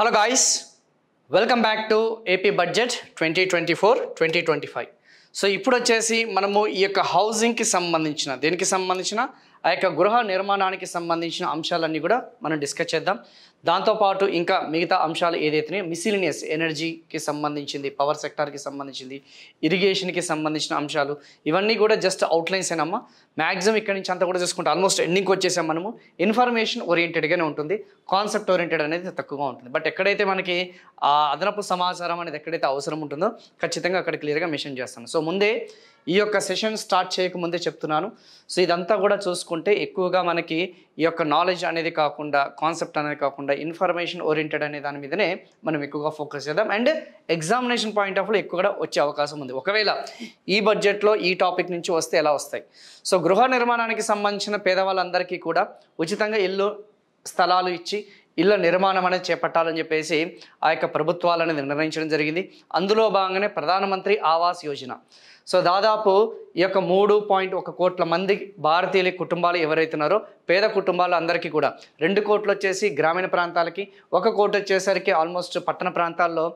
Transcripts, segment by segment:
Hello guys, welcome back to AP Budget 2024-2025. So ఇప్పుడు వచ్చేసి మనము ఈ యొక్క హౌసింగ్కి సంబంధించిన దేనికి సంబంధించిన ఆ యొక్క గృహ నిర్మాణానికి సంబంధించిన అంశాలన్నీ కూడా మనం డిస్కస్ చేద్దాం. దాంతోపాటు ఇంకా మిగతా అంశాలు ఏదైతే మిసిలినియస్ ఎనర్జీకి సంబంధించింది, పవర్ సెక్టార్కి సంబంధించింది, ఇరిగేషన్కి సంబంధించిన అంశాలు ఇవన్నీ కూడా జస్ట్ అవుట్లైన్స్ ఏనమ్మా. మ్యాక్సిమం ఇక్కడ నుంచి అంతా కూడా చూసుకుంటే ఆల్మోస్ట్ ఎండింగ్కి వచ్చేసాం. మనము ఇన్ఫర్మేషన్ ఓరియంటెడ్గానే ఉంటుంది, కాన్సెప్ట్ ఓరియంటెడ్ అనేది తక్కువగా ఉంటుంది. బట్ ఎక్కడైతే మనకి ఆ అదనపు సమాచారం అనేది ఎక్కడైతే అవసరం ఉంటుందో ఖచ్చితంగా అక్కడ క్లియర్గా మెన్షన్ చేస్తాను. సో ముందే ఈ యొక్క సెషన్ స్టార్ట్ చేయకముందే చెప్తున్నాను. సో ఇదంతా కూడా చూసుకుంటే ఎక్కువగా మనకి ఈ యొక్క నాలెడ్జ్ అనేది కాకుండా, కాన్సెప్ట్ అనేది కాకుండా ఇన్ఫర్మేషన్ ఓరియంటెడ్ అనే దాని మీదనే మనం ఎక్కువగా ఫోకస్ చేద్దాం. And examination point of view ఎక్కువ కూడా వచ్చే అవకాశం ఉంది. ఒకవేళ ఈ బడ్జెట్లో ఈ టాపిక్ నుంచి వస్తే ఎలా వస్తాయి? సో గృహ నిర్మాణానికి సంబంధించిన పేదవాళ్ళందరికీ కూడా ఉచితంగా ఇల్లు స్థలాలు ఇచ్చి ఇళ్ళ నిర్మాణం అనేది చేపట్టాలని చెప్పేసి ఆ యొక్క ప్రభుత్వాలు అనేది నిర్ణయించడం జరిగింది. అందులో భాగంగానే ప్రధానమంత్రి ఆవాస్ యోజన. సో దాదాపు ఈ యొక్క 3.1 కోట్ల మంది భారతీయుల కుటుంబాలు ఎవరైతే ఉన్నారో పేద కుటుంబాలు అందరికీ కూడా 2 కోట్లు వచ్చేసి గ్రామీణ ప్రాంతాలకి, 1 కోటి వచ్చేసరికి ఆల్మోస్ట్ పట్టణ ప్రాంతాల్లో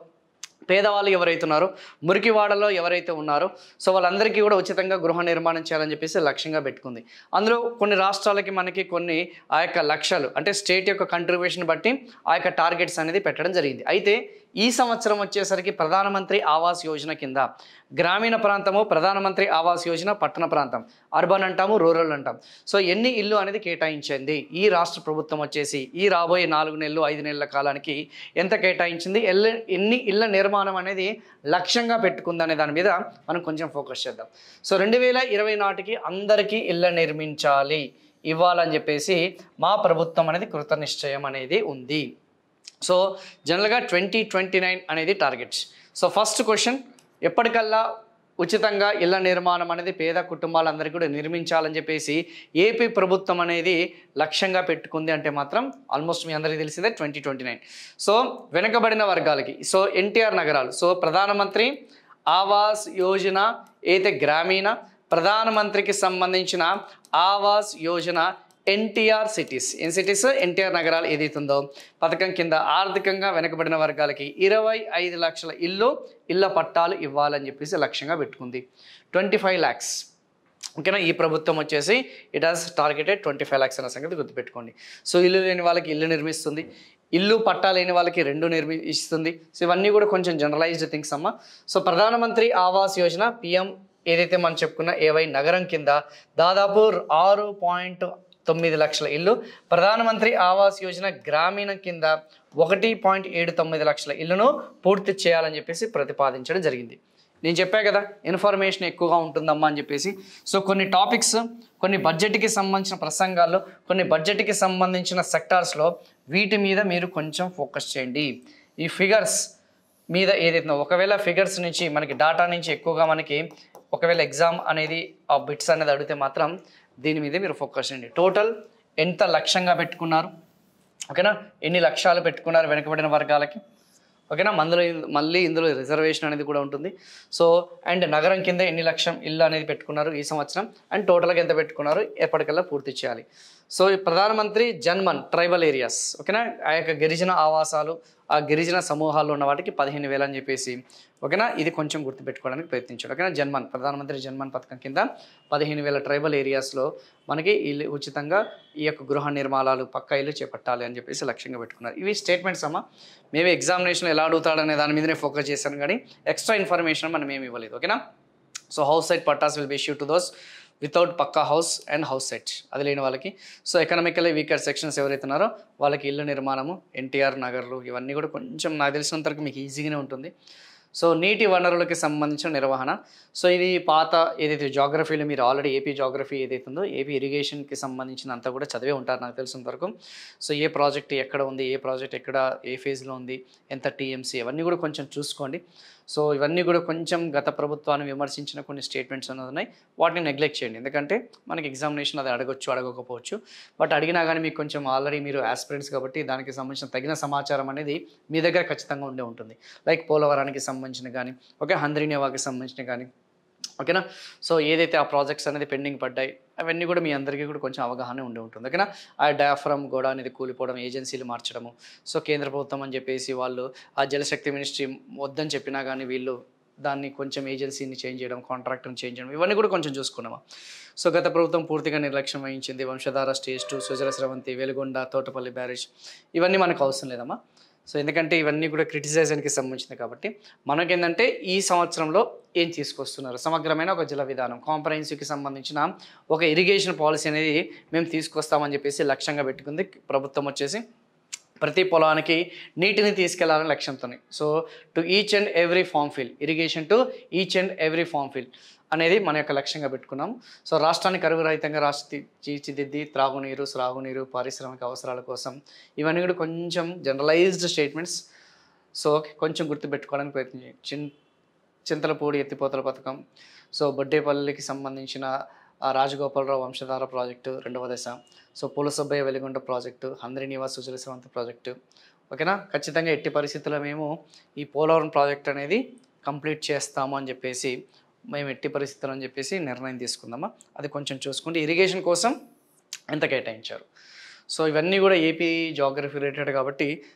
పేదవాళ్ళు ఎవరైతే ఉన్నారో, మురికివాడలో ఎవరైతే ఉన్నారో సో వాళ్ళందరికీ కూడా ఉచితంగా గృహ నిర్మాణం చేయాలని చెప్పేసి లక్ష్యంగా పెట్టుకుంది. అందులో కొన్ని రాష్ట్రాలకి మనకి కొన్ని ఆ యొక్క లక్ష్యాలు అంటే స్టేట్ యొక్క కంట్రిబ్యూషన్ బట్టి ఆ యొక్క టార్గెట్స్ అనేది పెట్టడం జరిగింది. అయితే ఈ సంవత్సరం వచ్చేసరికి ప్రధానమంత్రి ఆవాస్ యోజన కింద గ్రామీణ ప్రాంతము ప్రధానమంత్రి ఆవాస్ యోజన, పట్టణ ప్రాంతం అర్బన్ అంటాము, రూరల్ అంటాం. సో ఎన్ని ఇల్లు అనేది కేటాయించింది ఈ రాష్ట్ర ప్రభుత్వం వచ్చేసి ఈ రాబోయే 4 నెలలు 5 నెలల కాలానికి ఎంత కేటాయించింది, ఎన్ని ఇళ్ళ నిర్మాణం అనేది లక్ష్యంగా పెట్టుకుందనే దాని మీద మనం కొంచెం ఫోకస్ చేద్దాం. సో 2020 నాటికి అందరికీ ఇళ్ళ నిర్మించాలి ఇవ్వాలని చెప్పేసి మా ప్రభుత్వం అనేది కృతనిశ్చయం అనేది ఉంది. సో జనరల్గా 2029 అనేది టార్గెట్స్. సో ఫస్ట్ క్వశ్చన్, ఎప్పటికల్లా ఉచితంగా ఇళ్ళ నిర్మాణం అనేది పేద కుటుంబాలందరికీ కూడా నిర్మించాలని చెప్పేసి ఏపీ ప్రభుత్వం అనేది లక్ష్యంగా పెట్టుకుంది అంటే మాత్రం ఆల్మోస్ట్ మీ అందరికీ తెలిసిందే 2029. సో వెనుకబడిన వర్గాలకి, సో ఎన్టీఆర్ నగరాలు, సో ప్రధానమంత్రి ఆవాస్ యోజన అయితే గ్రామీణ, ప్రధానమంత్రికి సంబంధించిన ఆవాస్ యోజన ఎన్టీఆర్ సిటీస్, ఎన్టీఆర్ నగరాలు ఏదైతుందో పథకం కింద ఆర్థికంగా వెనుకబడిన వర్గాలకి 25 లక్షల ఇళ్ళ పట్టాలు ఇవ్వాలని చెప్పేసి లక్ష్యంగా పెట్టుకుంది. 25 lakhs. ఓకేనా? ఈ ప్రభుత్వం వచ్చేసి ఇట్ హాస్ టార్గెటెడ్ 25 lakhs అన్న సంగతి గుర్తుపెట్టుకోండి. సో ఇల్లు లేని వాళ్ళకి ఇల్లు నిర్మిస్తుంది, ఇల్లు పట్టా లేని వాళ్ళకి 2 నిర్మిస్తుంది. సో ఇవన్నీ కూడా కొంచెం జనరలైజ్డ్ థింగ్స్ అమ్మ. సో ప్రధానమంత్రి ఆవాస్ యోజన పిఎం ఏదైతే మనం చెప్పుకున్న ఏవై నగరం కింద దాదాపు 6.9 లక్షల ఇల్లు, ప్రధానమంత్రి ఆవాస్ యోజన గ్రామీణ కింద 1.79 లక్షల ఇల్లును పూర్తి చేయాలని చెప్పేసి ప్రతిపాదించడం జరిగింది. నేను చెప్పా కదా ఇన్ఫర్మేషన్ ఎక్కువగా ఉంటుందమ్మా అని చెప్పేసి. సో కొన్ని టాపిక్స్, కొన్ని బడ్జెట్కి సంబంధించిన ప్రసంగాల్లో, కొన్ని బడ్జెట్కి సంబంధించిన సెక్టార్స్లో వీటి మీద మీరు కొంచెం ఫోకస్ చేయండి. ఈ ఫిగర్స్ మీద ఏదైతే ఒకవేళ ఫిగర్స్ నుంచి మనకి డాటా నుంచి ఎక్కువగా మనకి ఒకవేళ ఎగ్జామ్ అనేది ఆ బిట్స్ అనేది అడిగితే మాత్రం దీని మీద మీరు ఫోకస్ చేయండి. టోటల్ ఎంత లక్ష్యంగా పెట్టుకున్నారు, ఓకేనా? ఎన్ని లక్ష్యాలు పెట్టుకున్నారు వెనుకబడిన వర్గాలకి, ఓకేనా? మళ్ళీ ఇందులో రిజర్వేషన్ అనేది కూడా ఉంటుంది. సో అండ్ నగరం కింద ఎన్ని లక్షం ఇల్లు అనేది పెట్టుకున్నారు ఈ సంవత్సరం, అండ్ టోటల్గా ఎంత పెట్టుకున్నారు, ఎప్పటికల్లా పూర్తి చేయాలి. సో ఈ ప్రధానమంత్రి జన్మన్ ట్రైబల్ ఏరియాస్, ఓకేనా? ఆ యొక్క గిరిజన ఆవాసాలు, ఆ గిరిజన సమూహాల్లో ఉన్న వాటికి 15,000 అని చెప్పేసి, ఓకేనా? ఇది కొంచెం గుర్తుపెట్టుకోవడానికి ప్రయత్నించాడు, ఓకేనా? ప్రధానమంత్రి జన్మన్ పథకం కింద 15,000 ట్రైబల్ ఏరియాస్లో మనకి ఇల్లు ఉచితంగా ఈ యొక్క గృహ నిర్మాణాలు పక్కా ఇల్లు చేపట్టాలి అని చెప్పేసి లక్ష్యంగా పెట్టుకున్నారు. ఇవి స్టేట్మెంట్స్ అమ్మ. మేమే ఎగ్జామినేషన్లో ఎలా అడుగుతాడనే దాని మీదనే ఫోకస్ చేశాను కానీ ఎక్స్ట్రా ఇన్ఫర్మేషన్ మనం ఏమి ఇవ్వలేదు, ఓకేనా? So house site pattas will be issued to those without pucca house and house site, అది లేని వాళ్ళకి. సో ఎకనామికల్లీ వీకర్ సెక్షన్స్ ఎవరైతే ఉన్నారో వాళ్ళకి ఇల్లు నిర్మాణము, ఎన్టీఆర్ నగర్లు ఇవన్నీ కూడా కొంచెం నాకు తెలిసినంత వరకు మీకు ఈజీగానే ఉంటుంది. సో నీటి వనరులకి సంబంధించిన నిర్వహణ. సో ఇది పాత ఏదైతే జాగ్రఫీలో మీరు ఆల్రెడీ ఏపీ జాగ్రఫీ ఏదైతే ఉందో ఏపీ ఇరిగేషన్కి సంబంధించిన అంతా కూడా చదివే ఉంటారు నాకు తెలిసినంత వరకు. సో ఏ ప్రాజెక్ట్ ఎక్కడ ఉంది, ఏ ప్రాజెక్ట్ ఎక్కడ ఏ ఫేజ్లో ఉంది, ఎంత టీఎంసీ, అవన్నీ కూడా కొంచెం చూసుకోండి. సో ఇవన్నీ కూడా కొంచెం గత ప్రభుత్వాన్ని విమర్శించిన కొన్ని స్టేట్మెంట్స్ అనేది ఉన్నాయి, వాటిని నెగ్లెక్ట్ చేయండి. ఎందుకంటే మనకి ఎగ్జామినేషన్ అది అడగొచ్చు అడగకపోవచ్చు, బట్ అడిగినా కానీ మీకు కొంచెం ఆల్రెడీ మీరు ఆస్పిరెంట్స్ కాబట్టి దానికి సంబంధించిన తగిన సమాచారం అనేది మీ దగ్గర ఖచ్చితంగా ఉండే ఉంటుంది. లైక్ పోలవరానికి సంబంధించిన కానీ, ఓకే, హంద్రీనేవాకి సంబంధించిన కానీ, ఓకేనా? సో ఏదైతే ఆ ప్రాజెక్ట్స్ అనేది పెండింగ్ పడ్డాయి అవన్నీ కూడా మీ అందరికీ కూడా కొంచెం అవగాహన ఉండి ఉంటుంది. ఓకేనా? ఆ డయాఫ్రమ్ గోడ అనేది కూలిపోవడం, ఏజెన్సీలు మార్చడము. సో కేంద్ర ప్రభుత్వం అని చెప్పేసి వాళ్ళు ఆ జలశక్తి మినిస్ట్రీ వద్దని చెప్పినా కానీ వీళ్ళు దాన్ని కొంచెం ఏజెన్సీని చేంజ్ చేయడం, కాంట్రాక్టర్ని చేంజ్ చేయడం, ఇవన్నీ కూడా కొంచెం చూసుకున్నాము. సో గత ప్రభుత్వం పూర్తిగా నిర్లక్ష్యం వహించింది. వంశధార స్టేజ్ 2, సుజల స్రవంతి, వెలుగొండ, తోటపల్లి బ్యారేజ్ ఇవన్నీ మనకు అవసరం లేదమ్మా. సో ఎందుకంటే ఇవన్నీ కూడా క్రిటిసైజన్కి సంబంధించింది కాబట్టి మనకేంటంటే ఈ సంవత్సరంలో ఏం తీసుకొస్తున్నారు, సమగ్రమైన ఒక జల విధానం, కాంప్రహెన్సివ్కి సంబంధించిన ఒక ఇరిగేషన్ పాలసీ అనేది మేము తీసుకొస్తామని చెప్పేసి లక్ష్యంగా పెట్టుకుంది ప్రభుత్వం వచ్చేసి. ప్రతి పొలానికి నీటిని తీసుకెళ్లాలని లక్ష్యంతో. So to each and every farm field, irrigation to each and every farm field అనేది మన యొక్క లక్ష్యంగా పెట్టుకున్నాం. సో రాష్ట్రాన్ని కరువు రహితంగా తీర్చిదిద్ది త్రాగునీరు, సాగునీరు, పారిశ్రామిక అవసరాల కోసం ఇవన్నీ కూడా కొంచెం జనరలైజ్డ్ స్టేట్మెంట్స్. సో కొంచెం గుర్తుపెట్టుకోవడానికి ప్రయత్నించి చింతలపూడి ఎత్తిపోతల పథకం, సో బొడ్డేపల్లికి సంబంధించిన రాజగోపాలరావు వంశధార ప్రాజెక్టు 2వ దశ, so పులసబ్బయ్య Veligonda project, Handri Nivas Sujala Sravanthi project. ఓకేనా? ఖచ్చితంగా ఎట్టి పరిస్థితుల్లో మేము ఈ పోలవరం ప్రాజెక్ట్ అనేది కంప్లీట్ చేస్తాము అని చెప్పేసి మేము ఎట్టి పరిస్థితులు అని చెప్పేసి నిర్ణయం తీసుకుందామా. అది కొంచెం చూసుకుంటే ఇరిగేషన్ కోసం ఎంత కేటాయించారు. సో ఇవన్నీ కూడా ఏపీ జాగ్రఫీ రిలేటెడ్ కాబట్టి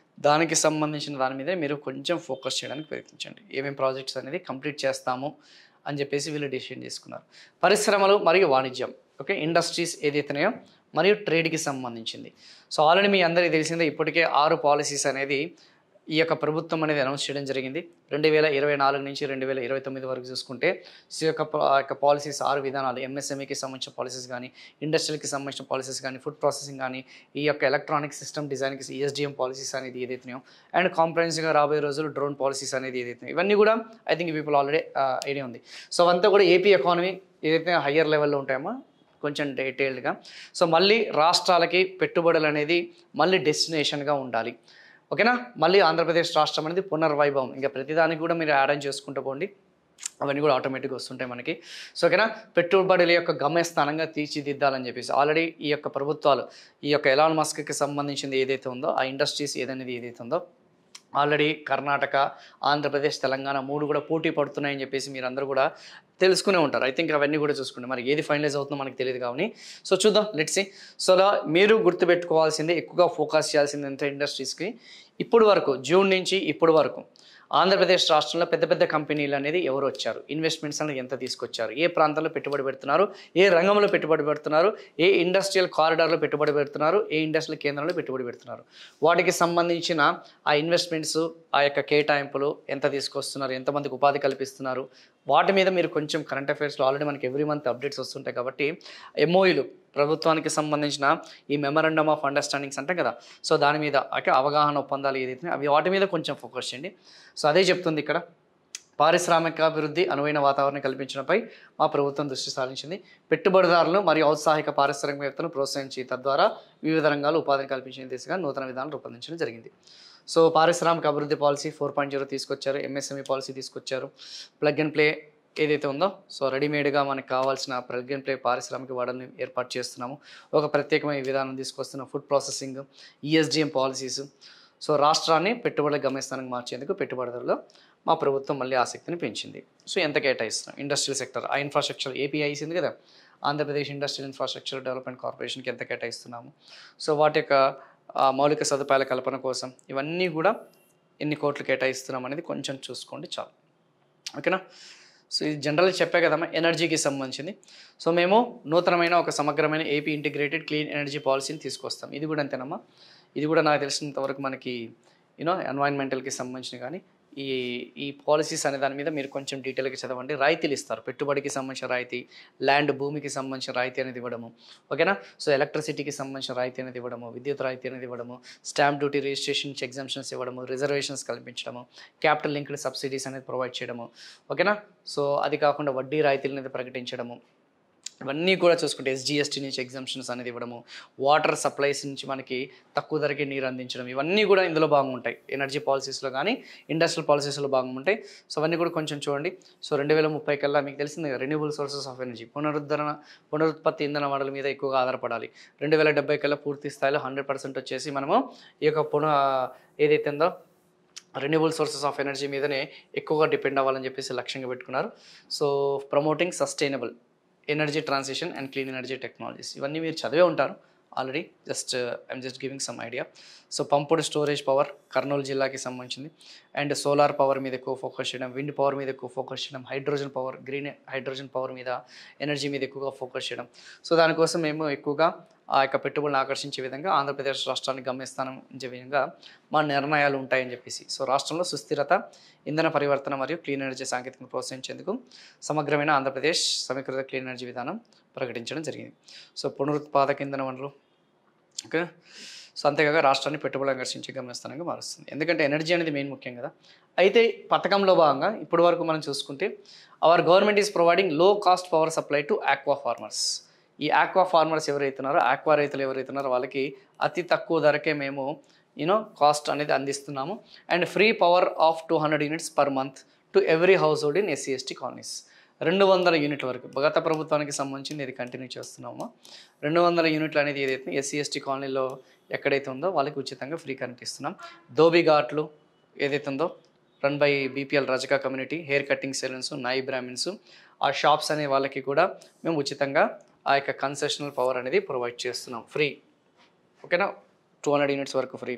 దానికి సంబంధించిన దాని మీదే మీరు కొంచెం ఫోకస్ చేయడానికి ప్రయత్నించండి. ఏమేమి ప్రాజెక్ట్స్ అనేది కంప్లీట్ చేస్తాము అని చెప్పేసి వీళ్ళు డిసిషన్ తీసుకున్నారు. పరిశ్రమలు మరియు వాణిజ్యం, ఓకే, ఇండస్ట్రీస్ ఏదైతున్నాయో మరియు ట్రేడ్కి సంబంధించింది. సో ఆల్రెడీ మీ అందరికీ తెలిసిందే ఇప్పటికే 6 పాలసీస్ అనేది ఈ యొక్క ప్రభుత్వం అనేది అనౌన్స్ చేయడం జరిగింది. 2024 నుంచి 2029 వరకు చూసుకుంటే ఈ యొక్క పాలసీస్ 6 విధానాలు, ఎంఎస్ఎంఈకి సంబంధించిన పాలసీస్ కానీ, ఇండస్ట్రియల్కి సంబంధించిన పాలసీస్ కానీ, ఫుడ్ ప్రాసెసింగ్ కానీ, ఈ యొక్క ఎలక్ట్రానిక్ సిస్టమ్ డిజైన్కి ఈఎస్డిఎం పాలసీస్ అనేది ఏదైతున్నాయో, అండ్ కాంప్రహెన్సివ్గా రాబోయే రోజులు డ్రోన్ పాలసీస్ అనేది ఏదైతున్నాయో ఇవన్నీ కూడా I think people already idea ఉంది. సో అవంతా కూడా ఏపీ ఎకానమీ ఏదైతే హయ్యర్ లెవెల్లో ఉంటాయో కొంచెం డీటెయిల్డ్గా. సో మళ్ళీ రాష్ట్రాలకి పెట్టుబడులు అనేది మళ్ళీ డెస్టినేషన్గా ఉండాలి. ఓకేనా? మళ్ళీ ఆంధ్రప్రదేశ్ రాష్ట్రం అనేది పునర్వైభవం. ఇంకా ప్రతిదానికి కూడా మీరు యాడ్ ఆన్ చేసుకుంటూ పోండి, అవన్నీ కూడా ఆటోమేటిక్గా వస్తుంటాయి మనకి. సో ఓకేనా? పెట్టుబడుల యొక్క గమ్యస్థానంగా తీర్చిదిద్దాలని చెప్పేసి ఆల్రెడీ ఈ యొక్క ప్రభుత్వాలు ఈ యొక్క ఎలాన్ మస్క్కి సంబంధించింది ఏదైతే ఉందో ఆ ఇండస్ట్రీస్ ఏదైతే ఉందో ఆల్రెడీ కర్ణాటక, ఆంధ్రప్రదేశ్, తెలంగాణ 3 కూడా పోటీ పడుతున్నాయని చెప్పేసి మీరు అందరూ కూడా తెలుసుకునే ఉంటారు. ఐ థింక్ అవన్నీ కూడా చూసుకుంటే మరి ఏది ఫైనలైజ్ అవుతుందో మనకు తెలియదు కానీ సో చూద్దాం, లెట్స్ సీ. సో అలా మీరు గుర్తుపెట్టుకోవాల్సింది, ఎక్కువగా ఫోకస్ చేయాల్సింది అంటే ఇండస్ట్రీస్కి ఇప్పుడు వరకు జూన్ నుంచి ఇప్పుడు వరకు ఆంధ్రప్రదేశ్ రాష్ట్రంలో పెద్ద పెద్ద కంపెనీలు అనేది ఎవరు వచ్చారు, ఇన్వెస్ట్మెంట్స్ అనేది ఎంత తీసుకొచ్చారు, ఏ ప్రాంతంలో పెట్టుబడి పెడుతున్నారు, ఏ రంగంలో పెట్టుబడి పెడుతున్నారు, ఏ ఇండస్ట్రియల్ కారిడార్లో పెట్టుబడి పెడుతున్నారు, ఏ ఇండస్ట్రియల్ కేంద్రంలో పెట్టుబడి పెడుతున్నారు, వాటికి సంబంధించిన ఆ ఇన్వెస్ట్మెంట్స్, ఆ యొక్క కేటాయింపులు ఎంత తీసుకొస్తున్నారు, ఎంతమందికి ఉపాధి కల్పిస్తున్నారు, వాటి మీద మీరు కొంచెం కరెంట్ అఫైర్స్లో ఆల్రెడీ మనకి ఎవ్రీ మంత్ అప్డేట్స్ వస్తుంటాయి కాబట్టి ఎంఓయూలు ప్రభుత్వానికి సంబంధించిన ఈ మెమరాండమ్ ఆఫ్ అండర్స్టాండింగ్స్ అంటాం కదా, సో దాని మీద అవగాహన ఒప్పందాలు ఏదైతే అవి వాటి మీద కొంచెం ఫోకస్ చేయండి. సో అదే చెప్తుంది ఇక్కడ, పారిశ్రామికాభివృద్ధి అనువైన వాతావరణం కల్పించడంపై మా ప్రభుత్వం దృష్టి సారించింది. పెట్టుబడిదారులు మరియు ఔత్సాహిక పారిశ్రామికవేత్తలను ప్రోత్సహించి తద్వారా వివిధ రంగాలు ఉపాధిని కల్పించే దిశగా నూతన విధానాలు రూపొందించడం జరిగింది. సో పారిశ్రామిక అభివృద్ధి పాలసీ 4.0 తీసుకొచ్చారు, ఎంఎస్ఎంఈ పాలసీ తీసుకొచ్చారు, ప్లగ్ అండ్ ప్లే ఏదైతే ఉందో సో రెడీమేడ్గా మనకు కావాల్సిన ప్లగ్ అండ్ ప్లే పారిశ్రామిక వాడల్ని ఏర్పాటు చేస్తున్నాము. ఒక ప్రత్యేకమైన విధానం తీసుకొస్తున్నాం, food processing, ESDM policies. So రాష్ట్రాన్ని పెట్టుబడుల గమ్యస్థానంగా మార్చేందుకు పెట్టుబడిదారులో మా ప్రభుత్వం మళ్ళీ ఆసక్తిని పెంచింది. సో ఎంత కేటాయిస్తున్నాం ఇండస్ట్రియల్ సెక్టర్, ఆ ఇన్ఫ్రాస్ట్రక్చర్ ఏపీ అయింది కదా, ఆంధ్రప్రదేశ్ ఇండస్ట్రియల్ ఇన్ఫ్రాస్ట్రక్చర్ డెవలప్మెంట్ కార్పొరేషన్కి ఎంత కేటాయిస్తున్నాము, సో వాటి యొక్క మౌలిక సదుపాయాల కల్పన కోసం ఇవన్నీ కూడా ఎన్ని కోట్లు కేటాయిస్తున్నాం అనేది కొంచెం చూసుకోండి చాలు. ఓకేనా? సో ఇది జనరల్గా చెప్పే కదమ్మా, ఎనర్జీకి సంబంధించింది. సో మేము నూతనమైన ఒక సమగ్రమైన ఏపీ ఇంటిగ్రేటెడ్ క్లీన్ ఎనర్జీ పాలసీని తీసుకొస్తాం. ఇది కూడా అంతేనమ్మా, ఇది కూడా నాకు తెలిసినంతవరకు మనకి ఎన్వైరన్మెంటల్కి సంబంధించిన కానీ ఈ పాలసీస్ అనే దాని మీద మీరు కొంచెం డీటెయిల్గా చదవండి. రాయితీలు ఇస్తారు, పెట్టుబడికి సంబంధించిన రాయితీ, ల్యాండ్ భూమికి సంబంధించిన రాయితీ అనేది ఇవ్వడము. ఓకేనా? సో ఎలక్ట్రిసిటీకి సంబంధించిన రాయితీ అనేది ఇవ్వడము, విద్యుత్ రాయితీ అనేది ఇవ్వడము, స్టాంప్ డ్యూటీ రిజిస్ట్రేషన్ ఎగ్జామ్షన్స్ ఇవ్వడము, రిజర్వేషన్స్ కల్పించడము, క్యాపిటల్ లింక్డ్ సబ్సిడీస్ అనేది ప్రొవైడ్ చేయడము. ఓకేనా? సో అది కాకుండా వడ్డీ రాయితీలు అనేది ప్రకటించడము, ఇవన్నీ కూడా చూసుకుంటే ఎస్జిఎస్టీ నుంచి ఎగ్జామ్షన్స్ అనేది ఇవ్వడము, వాటర్ సప్లైస్ నుంచి మనకి తక్కువ ధరకే నీరు అందించడం, ఇవన్నీ కూడా ఇందులో భాగంటాయి. ఎనర్జీ పాలసీస్లో కానీ ఇండస్ట్రియల్ పాలసీస్లో భాగంటాయి. సో అవన్నీ కూడా కొంచెం చూడండి. సో 2030 కల్లా మీకు తెలిసింది రెన్యూబుల్ సోర్సెస్ ఆఫ్ ఎనర్జీ, పునరుత్పత్తి ఇంధన వనరుల మీద ఎక్కువగా ఆధారపడాలి. 2070 కల్లా పూర్తి స్థాయిలో 100% వచ్చేసి మనము ఈ యొక్క ఏదైతే ఉందో రెన్యూబుల్ సోర్సెస్ ఆఫ్ ఎనర్జీ మీదనే ఎక్కువగా డిపెండ్ అవ్వాలని చెప్పేసి లక్ష్యంగా పెట్టుకున్నారు. So promoting sustainable energy transition and clean energy technologies. ఇవన్నీ మీరు చదివే ఉంటారు already, I'm just giving some idea. So pumped storage power Kurnool జిల్లాకి సంబంధించింది. అండ్ సోలార్ పవర్ మీద ఎక్కువ ఫోకస్ చేయడం, విండ్ పవర్ మీద ఎక్కువ ఫోకస్ చేయడం, hydrogen power, green hydrogen power మీద, ఎనర్జీ మీద ఎక్కువగా ఫోకస్ చేయడం. సో దానికోసం మేము ఎక్కువగా ఆ యొక్క పెట్టుబడులను ఆకర్షించే విధంగా ఆంధ్రప్రదేశ్ రాష్ట్రాన్ని గమ్యస్థానం ఉంచే విధంగా మా నిర్ణయాలు ఉంటాయని చెప్పేసి. సో రాష్ట్రంలో సుస్థిరత, ఇంధన పరివర్తన మరియు క్లీన్ ఎనర్జీ సాంకేతికను ప్రోత్సహించేందుకు సమగ్రమైన ఆంధ్రప్రదేశ్ సమీకృత క్లీన్ ఎనర్జీ విధానం ప్రకటించడం జరిగింది. సో పునరుత్పాదక ఇంధన వనరులు, ఓకే. సో అంతేకాక రాష్ట్రాన్ని పెట్టుబడులు ఆకర్షించే గమ్యస్థానంగా మారుస్తుంది. ఎందుకంటే ఎనర్జీ అనేది మెయిన్ ముఖ్యం కదా. అయితే పథకంలో భాగంగా ఇప్పటి వరకు మనం చూసుకుంటే అవర్ గవర్నమెంట్ ఈస్ ప్రొవైడింగ్ లో cost power supply to aqua farmers. ఈ ఆక్వా ఫార్మర్స్ ఎవరైతున్నారో, ఆక్వా రైతులు ఎవరైతున్నారో వాళ్ళకి అతి తక్కువ ధరకే మేము కాస్ట్ అనేది అందిస్తున్నాము. And free power of 200 units per month to every house hold in SC ST colonies. 200 యూనిట్ల వరకు గత ప్రభుత్వానికి సంబంధించింది ఇది కంటిన్యూ చేస్తున్నాము. 200 యూనిట్లు అనేది ఏదైతే SC ST కాలనీలో ఎక్కడైతే ఉందో వాళ్ళకి ఉచితంగా ఫ్రీ కరెంట్ ఇస్తున్నాం. ధోబీ ఘాట్లు ఏదైతే ఉందో run by BPL Rajaka community, hair cutting salons, Nayi Brahmins, ఆ షాప్స్ అనే వాళ్ళకి కూడా మేము ఉచితంగా ఆ యొక్క కన్సెషనల్ పవర్ అనేది ప్రొవైడ్ చేస్తున్నాం ఫ్రీ, ఓకేనా. 200 యూనిట్స్ వరకు ఫ్రీ.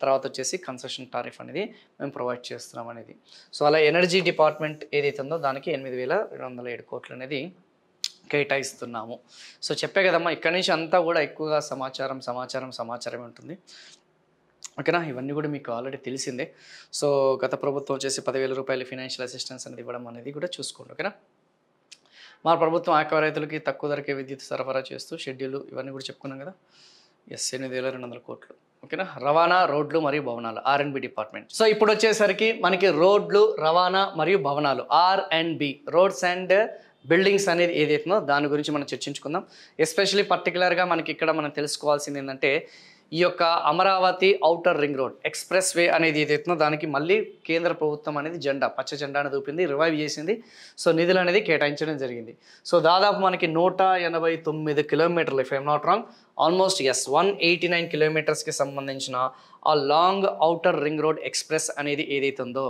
తర్వాత వచ్చేసి కన్సెషన్ టారిఫ్ అనేది మేము ప్రొవైడ్ చేస్తున్నాం అనేది. సో అలా ఎనర్జీ డిపార్ట్మెంట్ ఏదైతే ఉందో దానికి 8,207 కోట్లు అనేది కేటాయిస్తున్నాము. సో చెప్పే కదమ్మా, ఇక్కడి నుంచి అంతా కూడా ఎక్కువగా సమాచారమే ఉంటుంది, ఓకేనా. ఇవన్నీ కూడా మీకు ఆల్రెడీ తెలిసిందే. సో గత ప్రభుత్వం వచ్చేసి 10,000 రూపాయలు ఫైనాన్షియల్ అసిస్టెన్స్ అనేది ఇవ్వడం అనేది కూడా చూసుకోండి, ఓకేనా. మా ప్రభుత్వం ఆక్వా రైతులకి తక్కువ ధరకే విద్యుత్ సరఫరా చేస్తూ షెడ్యూల్ ఇవన్నీ కూడా చెప్పుకున్నాం కదా. 8,200 కోట్లు, ఓకేనా. రవాణా, రోడ్లు మరియు భవనాలు, R&B డిపార్ట్మెంట్. సో ఇప్పుడు వచ్చేసరికి మనకి రోడ్లు, రవాణా మరియు భవనాలు, R&B, రోడ్స్ అండ్ బిల్డింగ్స్ అనేది ఏదైతుందో దాని గురించి మనం చర్చించుకుందాం. ఎస్పెషల్లీ పర్టికులర్గా మనకి ఇక్కడ మనం తెలుసుకోవాల్సింది ఏంటంటే ఈ యొక్క Amaravati outer ring road express way అనేది ఏదైతుందో దానికి మళ్ళీ కేంద్ర ప్రభుత్వం అనేది పచ్చ జెండాను చూపింది, రివైవ్ చేసింది. సో నిధులు అనేది కేటాయించడం జరిగింది. సో దాదాపు మనకి 189 కిలోమీటర్లు, if I'm not wrong, almost 189 కిలోమీటర్స్కి సంబంధించిన ఆ long outer ring road express అనేది ఏదైతే ఉందో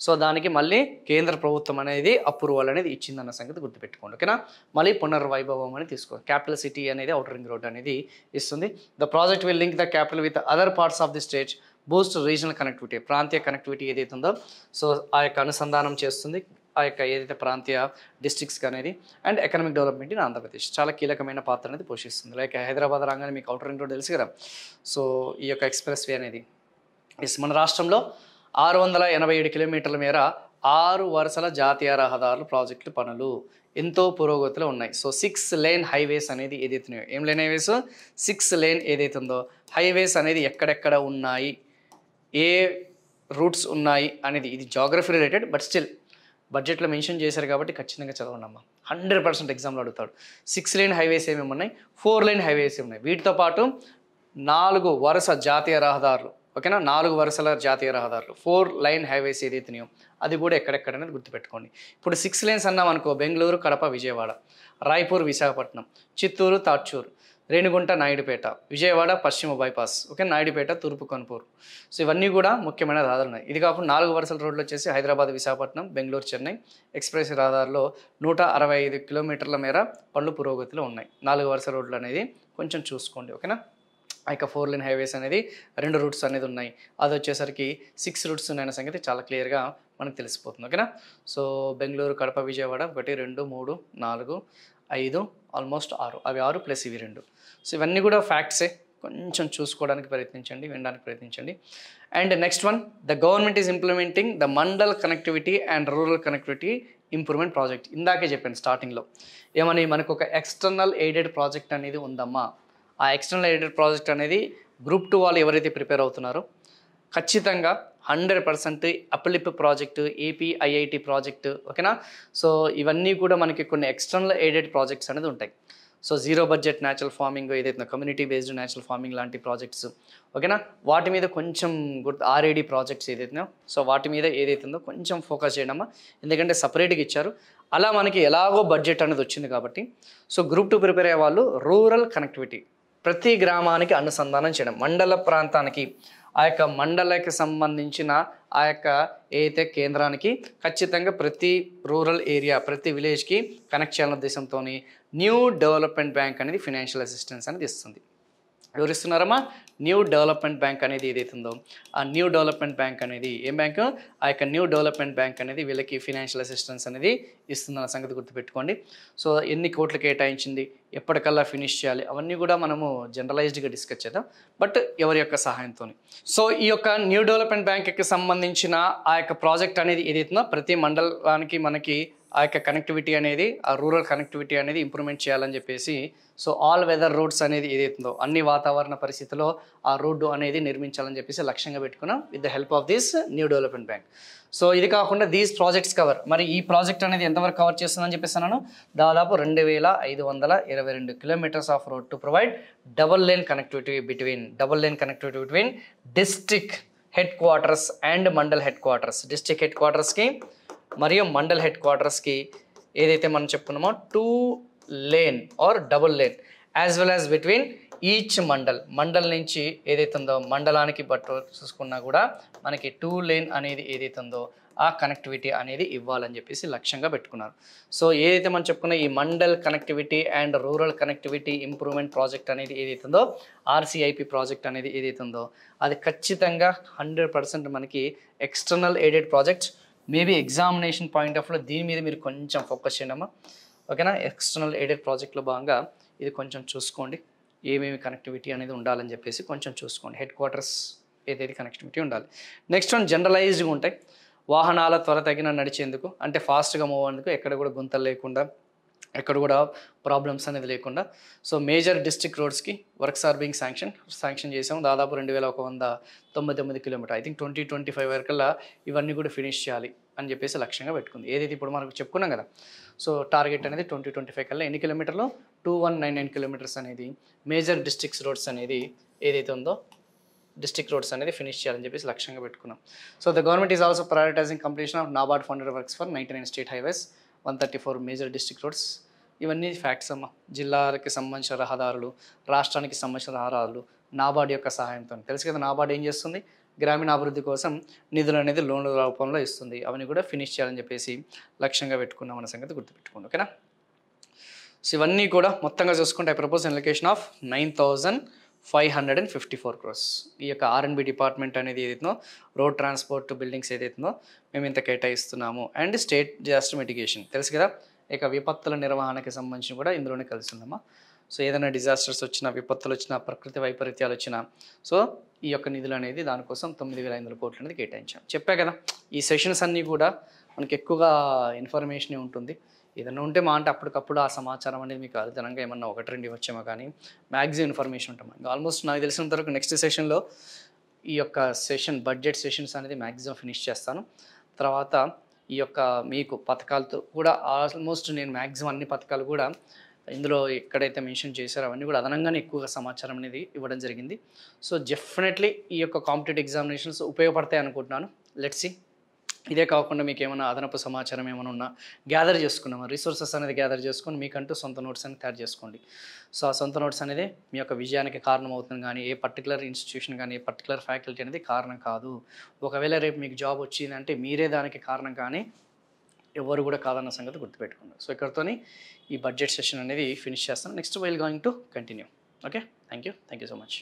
సో దానికి మళ్ళీ కేంద్ర ప్రభుత్వం అనేది అప్రూవల్ అనేది ఇచ్చిందన్న సంగతి గుర్తుపెట్టుకోండి, ఓకేనా. మళ్ళీ పునర్వైభవం అని తీసుకోండి. క్యాపిటల్ సిటీ అనేది ఔటర్ రింగ్ రోడ్ అనేది ఇస్తుంది. The project will link the capital with other parts of the state, Boost regional connectivity, ప్రాంతీయ కనెక్టివిటీ ఏదైతే ఉందో సో ఆ యొక్క అనుసంధానం చేస్తుంది ఆ యొక్క ఏదైతే ప్రాంతీయ డిస్ట్రిక్ట్స్కి అనేది. And economic development in Andhra Pradesh చాలా కీలకమైన పాత్ర అనేది పోషిస్తుంది. లైక్ హైదరాబాద్ రాగానే మీకు ఔటర్ రింగ్ రోడ్ తెలుసు కదా. సో ఈ యొక్క ఎక్స్ప్రెస్ వే అనేది మన రాష్ట్రంలో 687 కిలోమీటర్ల మేర 6 వరుసల జాతీయ రహదారులు ప్రాజెక్టులు పనులు ఎంతో పురోగతిలో ఉన్నాయి. సో 6 లేన్ హైవేస్ అనేది ఏదైతున్నాయో, ఏం లేన్ హైవేస్, 6 లేన్ ఏదైతే ఉందో హైవేస్ అనేది ఎక్కడెక్కడ ఉన్నాయి, ఏ రూట్స్ ఉన్నాయి అనేది ఇది జాగ్రఫీ రిలేటెడ్, బట్ స్టిల్ బడ్జెట్లో మెన్షన్ చేశారు కాబట్టి ఖచ్చితంగా చదవండి అమ్మా. 100% ఎగ్జామ్లో అడుగుతాడు. 6 లేన్ హైవేస్ ఏమేమి ఉన్నాయి, 4 లేన్ హైవేస్ ఉన్నాయి. వీటితో పాటు 4 వరుస జాతీయ రహదారులు, ఓకేనా. 4 వరుసల జాతీయ రహదారులు, 4 లైన్ హైవేస్ ఏదైతున్నాయో అది కూడా ఎక్కడెక్కడ అనేది గుర్తుపెట్టుకోండి. ఇప్పుడు 6 లేన్స్ అన్నాం అనుకో, బెంగళూరు, కడప, విజయవాడ, రాయ్పూర్, విశాఖపట్నం, చిత్తూరు, తాడ్చూరు, రేణిగుంట, నాయుడుపేట, విజయవాడ పశ్చిమ బైపాస్, ఓకే, నాయుడుపేట, తూర్పు కనుపూరు. సో ఇవన్నీ కూడా ముఖ్యమైన రహదారులు ఉన్నాయి. ఇది కాకుండా 4 వరుసల రోడ్లు వచ్చేసి హైదరాబాద్, విశాఖపట్నం, బెంగళూరు, చెన్నై ఎక్స్ప్రెస్ రహదారిలో 165 కిలోమీటర్ల మేర పనులు పురోగతిలో ఉన్నాయి. 4 వరుస రోడ్లు అనేది కొంచెం చూసుకోండి, ఓకేనా. ఇక 4 లేన్ హైవేస్ అనేది 2 రూట్స్ అనేది ఉన్నాయి. అది వచ్చేసరికి 6 రూట్స్ ఉన్నాయన్న సంగతి చాలా క్లియర్గా మనకు తెలిసిపోతుంది, ఓకేనా. సో బెంగళూరు, కడప, విజయవాడ 1, 2, 3, 4, 5, ఆల్మోస్ట్ 6, అవి 6 ప్లస్ ఇవి 2. సో ఇవన్నీ కూడా ఫ్యాక్ట్సే, కొంచెం చూసుకోవడానికి ప్రయత్నించండి, వినడానికి ప్రయత్నించండి. And next one, the government is implementing the mandal connectivity and rural connectivity improvement project. ఇందాకే చెప్పాను స్టార్టింగ్లో ఏమని, మనకు ఒక ఎక్స్టర్నల్ ఎయిడెడ్ ప్రాజెక్ట్ అనేది ఉందమ్మా. ఆ ఎక్స్టర్నల్ ఎయిడెడ్ ప్రాజెక్ట్ అనేది గ్రూప్ 2 వాళ్ళు ఎవరైతే ప్రిపేర్ అవుతున్నారో ఖచ్చితంగా 100% అప్లిప్ ప్రాజెక్టు, APIIT ప్రాజెక్టు, ఓకేనా. సో ఇవన్నీ కూడా మనకి కొన్ని ఎక్స్టర్నల్ ఎయిడెడ్ ప్రాజెక్ట్స్ అనేది ఉంటాయి. So zero budget natural farming ఏదైతే కమ్యూనిటీ బేస్డ్ న్యాచురల్ ఫార్మింగ్ లాంటి ప్రాజెక్ట్స్, ఓకేనా. వాటి మీద కొంచెం RAD ప్రాజెక్ట్స్ ఏదైతే సో వాటి మీద ఏదైతుందో కొంచెం ఫోకస్ చేయడమా, ఎందుకంటే సపరేట్గా ఇచ్చారు. అలా మనకి ఎలాగో బడ్జెట్ అనేది వచ్చింది కాబట్టి సో గ్రూప్ 2 ప్రిపేర్ అయ్యే వాళ్ళు రూరల్ కనెక్టివిటీ, ప్రతి గ్రామానికి అనుసంధానం చేయడం, మండల ప్రాంతానికి ఆ యొక్క మండలకి సంబంధించిన ఆ యొక్క ఏదైతే కేంద్రానికి ఖచ్చితంగా ప్రతి రూరల్ ఏరియా, ప్రతి విలేజ్కి కనెక్ట్ చేయాలన్న ఉద్దేశంతో న్యూ డెవలప్మెంట్ బ్యాంక్ అనేది ఫినాన్షియల్ అసిస్టెన్స్ అనేది ఇస్తుంది. ఎవరు ఇస్తున్నారమ్మా? న్యూ డెవలప్మెంట్ బ్యాంక్ అనేది ఏదైతే ఉందో ఆ న్యూ డెవలప్మెంట్ బ్యాంక్ అనేది ఏం బ్యాంకు? ఆ యొక్క న్యూ డెవలప్మెంట్ బ్యాంక్ అనేది వీళ్ళకి ఫినాన్షియల్ అసిస్టెన్స్ అనేది ఇస్తుందన్న సంగతి గుర్తుపెట్టుకోండి. సో ఎన్ని కోట్లు కేటాయించింది, ఎప్పటికల్లా ఫినిష్ చేయాలి, అవన్నీ కూడా మనము జనరలైజ్డ్గా డిస్కస్ చేద్దాం, బట్ ఎవరి యొక్క సహాయంతో. సో ఈ యొక్క న్యూ డెవలప్మెంట్ బ్యాంక్కి సంబంధించిన ఆ యొక్క ప్రాజెక్ట్ అనేది ఏదైతుందో ప్రతి మండలానికి మనకి ఆ యొక్క కనెక్టివిటీ అనేది, ఆ రూరల్ కనెక్టివిటీ అనేది ఇంప్రూవ్మెంట్ చేయాలని చెప్పేసి, సో ఆల్ వెదర్ రోడ్స్ అనేది ఏదైతుందో అన్ని వాతావరణ పరిస్థితుల్లో ఆ రోడ్డు అనేది నిర్మించాలని చెప్పేసి లక్ష్యంగా పెట్టుకున్నాం with the help of this new development bank. So ఇది కాకుండా దీస్ ప్రాజెక్ట్స్ కవర్, మరి ఈ ప్రాజెక్ట్ అనేది ఎంతవరకు కవర్ చేస్తుందని చెప్పేస్తున్నాను, దాదాపు 2522 kilometres of road to provide double lane connectivity between district headquarters and mandal headquarters. District head క్వార్టర్స్కి మరియు మండల్ హెడ్ క్వార్టర్స్కి ఏదైతే మనం చెప్పుకున్నామో 2 lane or double lane, as well as between each mandal నుంచి ఏదైతే ఉందో మండలానికి బట్టు చూసుకున్నా కూడా మనకి 2 లేన్ అనేది ఏదైతే ఉందో ఆ కనెక్టివిటీ అనేది ఇవ్వాలని చెప్పేసి లక్ష్యంగా పెట్టుకున్నారు. సో ఏదైతే మనం చెప్పుకున్న ఈ mandal connectivity and rural connectivity improvement project అనేది ఏదైతే ఉందో RCIP ప్రాజెక్ట్ అనేది ఏదైతే ఉందో అది ఖచ్చితంగా 100% మనకి external aided project. Maybe examination point of వ్యూలో దీని మీద మీరు కొంచెం ఫోకస్ చేయండి, ఓకేనా. ఎక్స్టర్నల్ ఎయిడెడ్ ప్రాజెక్ట్లో భాగంగా ఇది కొంచెం చూసుకోండి, ఏమేమి కనెక్టివిటీ అనేది ఉండాలని చెప్పేసి కొంచెం చూసుకోండి. హెడ్ క్వార్టర్స్ ఏదైతే కనెక్టివిటీ ఉండాలి. నెక్స్ట్ వన్ జనరలైజ్డ్గా ఉంటాయి, వాహనాల త్వరతగిన నడిచేందుకు, అంటే ఫాస్ట్గా మూవ్ అయ్యేందుకు, ఎక్కడ కూడా గుంతలు లేకుండా, ఎక్కడ కూడా ప్రాబ్లమ్స్ అనేది లేకుండా. సో మేజర్ డిస్ట్రిక్ట్ రోడ్స్కి వర్క్స్ ఆర్ బీయింగ్ శాంక్షన్ చేసాము. దాదాపు 2199 కిలోమీటర్. ఐ థింక్ 2025 వరకల్లా ఇవన్నీ కూడా ఫినిష్ చేయాలి అని చెప్పేసి లక్ష్యంగా పెట్టుకుంది. ఏదైతే ఇప్పుడు మనకు చెప్పుకున్నాం కదా, సో టార్గెట్ అనేది 2025 కల్లా ఎన్ని కిలోమీటర్లు? 2199 కిలోమీటర్స్ అనేది మేజర్ డిస్ట్రిక్ట్స్ రోడ్స్ అనేది ఏదైతే ఉందో డిస్ట్రిక్ట్ రోడ్స్ అనేది ఫినిష్ చేయాలని చెప్పేసి లక్ష్యంగా పెట్టుకున్నాం. So the government is also prioritising completion of NABARD funded works for 99 state highways, 134 major district roads. ఇవన్నీ ఫ్యాక్ట్స్ అమ్మ. జిల్లాలకి సంబంధించిన రహదారులు, రాష్ట్రానికి సంబంధించిన రహదారులు నాబార్డ్ యొక్క సహాయంతో. తెలుసు కదా నాబార్డ్ ఏం చేస్తుంది, గ్రామీణాభివృద్ధి కోసం నిధులు అనేది లోన్ల రూపంలో ఇస్తుంది. అవన్నీ కూడా ఫినిష్ చేయాలని చెప్పేసి లక్ష్యంగా పెట్టుకున్నాం అన్న సంగతి గుర్తుపెట్టుకోండి, ఓకేనా. సో ఇవన్నీ కూడా మొత్తంగా చూసుకుంటే I propose an allocation of 9554 crores. ఈ యొక్క R&B డిపార్ట్మెంట్ అనేది ఏదైతుందో, రోడ్ ట్రాన్స్పోర్ట్ బిల్డింగ్స్ ఏదైతుందో మేము ఇంత కేటాయిస్తున్నాము. అండ్ స్టేట్ డిజాస్టర్ మిటిగేషన్ తెలుసు కదా, ఇక విపత్తుల నిర్వహణకి సంబంధించి కూడా ఇందులోనే కలిసి ఉందమ్మా. సో ఏదైనా డిజాస్టర్స్ వచ్చినా, విపత్తులు వచ్చినా, ప్రకృతి వైపరీత్యాలు వచ్చినా, సో ఈ యొక్క నిధులు అనేది దానికోసం 9500 కోట్లు అనేది కేటాయించాం. చెప్పా కదా, ఈ సెషన్స్ అన్నీ కూడా మనకి ఎక్కువగా ఇన్ఫర్మేషనే ఉంటుంది. ఏదైనా ఉంటే మా అంటే అప్పటికప్పుడు ఆ సమాచారం అనేది మీకు అదనంగా ఏమన్నా 1-2 ఇవ్వచ్చేమో, కానీ మ్యాక్సిమం ఇన్ఫర్మేషన్ ఉంటాం. ఆల్మోస్ట్ నాకు తెలిసినంత వరకు నెక్స్ట్ సెషన్లో ఈ యొక్క బడ్జెట్ సెషన్స్ అనేది మ్యాక్సిమం ఫినిష్ చేస్తాను. తర్వాత ఈ యొక్క మీకు పథకాలతో కూడా ఆల్మోస్ట్ నేను మ్యాక్సిమం అన్ని పథకాలు కూడా ఇందులో ఎక్కడైతే మెన్షన్ చేశారో అవన్నీ కూడా అదనంగానే ఎక్కువగా సమాచారం అనేది ఇవ్వడం జరిగింది. సో డెఫినెట్లీ ఈ యొక్క కాంపిటేటివ్ ఎగ్జామినేషన్స్ ఉపయోగపడతాయి అనుకుంటున్నాను. Let's see. ఇదే కాకుండా మీకు ఏమైనా అదనపు సమాచారం ఏమైనా ఉన్నా గ్యాదర్ చేసుకున్నాము, రిసోర్సెస్ అనేది గ్యాదర్ చేసుకొని మీకంటూ సొంత నోట్స్ అనేది తయారు చేసుకోండి. సో ఆ సొంత నోట్స్ అనేది మీ యొక్క విజయానికి కారణం అవుతుంది, కానీ ఏ పర్టికులర్ ఇన్స్టిట్యూషన్ కానీ ఏ పర్టికులర్ ఫ్యాకల్టీ అనేది కారణం కాదు. ఒకవేళ రేపు మీకు జాబ్ వచ్చిందంటే మీరే దానికి కారణం, కానీ ఎవరు కూడా కాదన్న సంగతి గుర్తుపెట్టుకోండి. సో ఇక్కడతోని ఈ బడ్జెట్ సెషన్ అనేది ఫినిష్ చేస్తాను. Next will going to continue. Okay, thank you so much.